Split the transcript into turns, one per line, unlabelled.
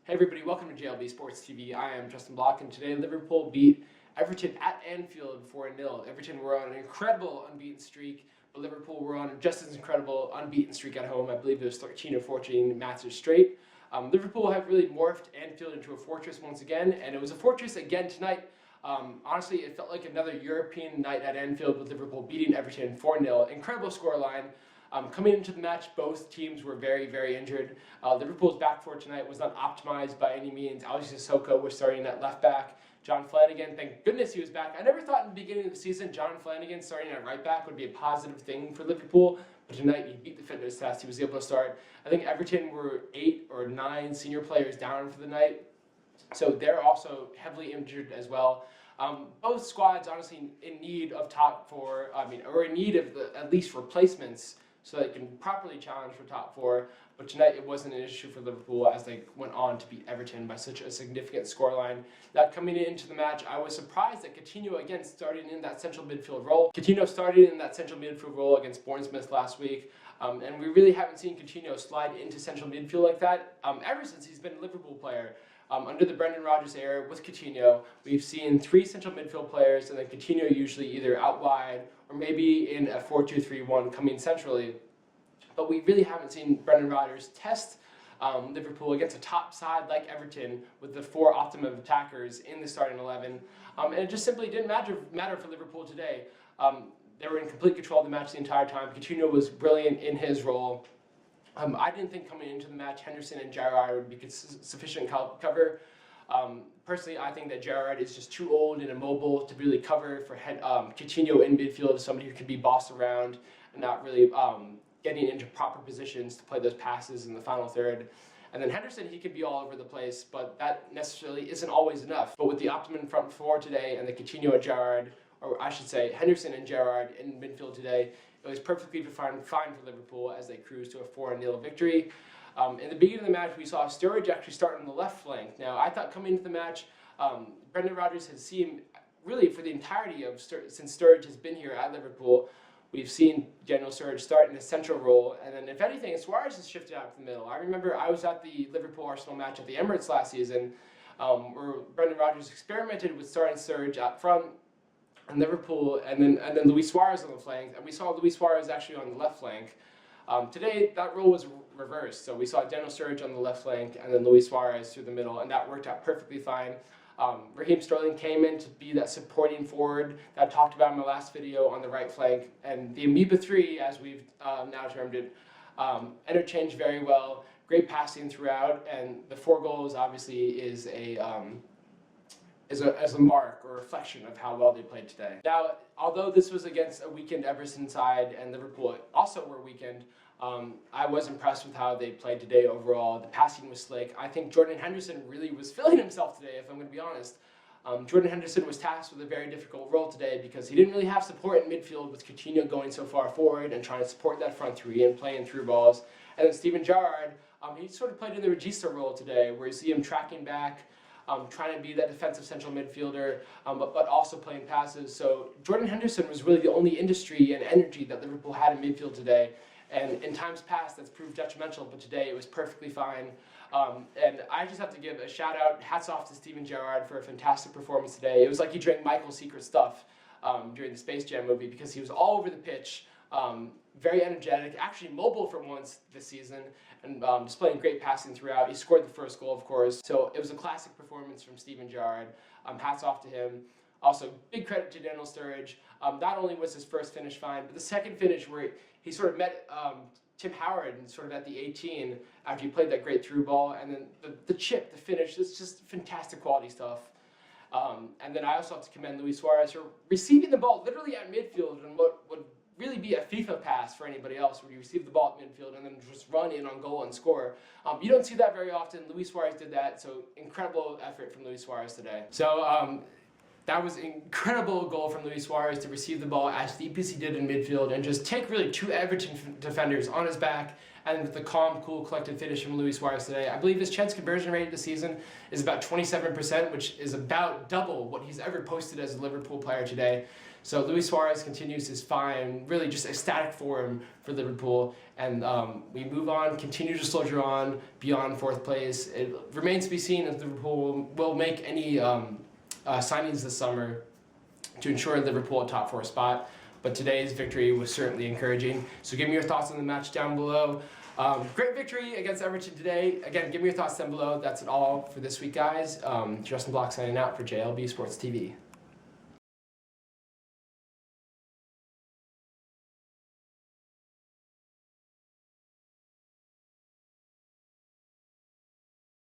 Hey everybody, welcome to JLB Sports TV. I am Justin Block, and today Liverpool beat Everton at Anfield 4-0. Everton were on an incredible unbeaten streak, but Liverpool were on just as incredible unbeaten streak at home. I believe it was 13 or 14 matches straight. Liverpool have really morphed Anfield into a fortress once again, and it was a fortress again tonight. Honestly, it felt like another European night at Anfield with Liverpool beating Everton 4-0. Incredible scoreline. Coming into the match, both teams were very, very injured. Liverpool's back four tonight was not optimized by any means. Alex Sissoko was starting at left back. John Flanagan, thank goodness he was back. I never thought in the beginning of the season John Flanagan starting at right back would be a positive thing for Liverpool, but tonight he beat the fitness test. He was able to start. I think Everton were 8 or 9 senior players down for the night, so they're also heavily injured as well. Both squads honestly in need of top four, or in need of at least replacements, so they can properly challenge for top four. But tonight it wasn't an issue for Liverpool as they went on to beat Everton by such a significant scoreline. Now coming into the match, I was surprised that Coutinho again started in that central midfield role. Coutinho started in that central midfield role against Bournemouth last week, and we really haven't seen Coutinho slide into central midfield like that ever since he's been a Liverpool player. Under the Brendan Rodgers era with Coutinho, we've seen 3 central midfield players, and then Coutinho usually either out wide or maybe in a 4-2-3-1 coming centrally. But we really haven't seen Brendan Rodgers test Liverpool against a top side like Everton with the 4 optimum attackers in the starting 11. And it just simply didn't matter for Liverpool today. They were in complete control of the match the entire time. Coutinho was brilliant in his role. I didn't think coming into the match Henderson and Gerrard would be sufficient cover. Personally, I think that Gerrard is just too old and immobile to really cover for Coutinho in midfield, somebody who can be bossed around and not really getting into proper positions to play those passes in the final third. And then Henderson, he could be all over the place, but that necessarily isn't always enough. But with the optimum front four today and the Coutinho and Gerrard, or I should say Henderson and Gerrard in midfield today, it was perfectly fine for Liverpool as they cruised to a 4-0 victory. In the beginning of the match, we saw Sturridge actually start on the left flank. Now, I thought coming into the match, Brendan Rodgers had seen, really for the entirety of, since Sturridge has been here at Liverpool, we've seen Daniel Sturridge start in a central role, and then if anything, Suarez has shifted out to the middle. I remember I was at the Liverpool-Arsenal match at the Emirates last season, where Brendan Rodgers experimented with starting Sturridge up front, and Liverpool, and then Luis Suarez on the flank, and we saw Luis Suarez actually on the left flank. Today, that role was reversed, so we saw Daniel Sturridge on the left flank, and then Luis Suarez through the middle, and that worked out perfectly fine. Raheem Sterling came in to be that supporting forward that I talked about in my last video on the right flank, and the Amoeba 3, as we've now termed it, interchanged very well, great passing throughout, and the 4 goals obviously is a mark or reflection of how well they played today. Now, although this was against a weakened Everton side and Liverpool also were weakened, I was impressed with how they played today overall. The passing was slick. I think Jordan Henderson really was feeling himself today, if I'm going to be honest. Jordan Henderson was tasked with a very difficult role today because he didn't really have support in midfield with Coutinho going so far forward and trying to support that front 3 and playing through balls. And then Steven Gerrard, he sort of played in the Regista role today, where you see him tracking back, trying to be that defensive central midfielder, but also playing passes. So Jordan Henderson was really the only industry and energy that Liverpool had in midfield today. And in times past, that's proved detrimental, but today it was perfectly fine. And I just have to give a shout out, hats off to Steven Gerrard for a fantastic performance today. It was like he drank Michael's secret stuff during the Space Jam movie, because he was all over the pitch, very energetic, actually mobile for once this season, and displaying great passing throughout. He scored the first goal, of course, so it was a classic performance from Steven Gerrard. Hats off to him. Also, big credit to Daniel Sturridge. Not only was his first finish fine, but the second finish where he sort of met Tim Howard and sort of at the 18 after he played that great through ball, and then the chip, the finish, it's just fantastic quality stuff. And then I also have to commend Luis Suarez for receiving the ball literally at midfield and what would really be a FIFA pass for anybody else, where you receive the ball at midfield and then just run in on goal and score. You don't see that very often. Luis Suarez did that, so incredible effort from Luis Suarez today. So that was an incredible goal from Luis Suarez to receive the ball as deep as he did in midfield and just take really 2 Everton defenders on his back, and with the calm, cool, collected finish from Luis Suarez today. I believe his chance conversion rate this season is about 27%, which is about double what he's ever posted as a Liverpool player today. So Luis Suarez continues his fine, really just ecstatic form for Liverpool, and we move on, continue to soldier on beyond fourth place. It remains to be seen if Liverpool will make any signings this summer to ensure Liverpool a top 4 spot. But today's victory was certainly encouraging. So give me your thoughts on the match down below. Great victory against Everton today. Again, give me your thoughts down below. That's it all for this week, guys. Justin Block signing out for JLB Sports TV.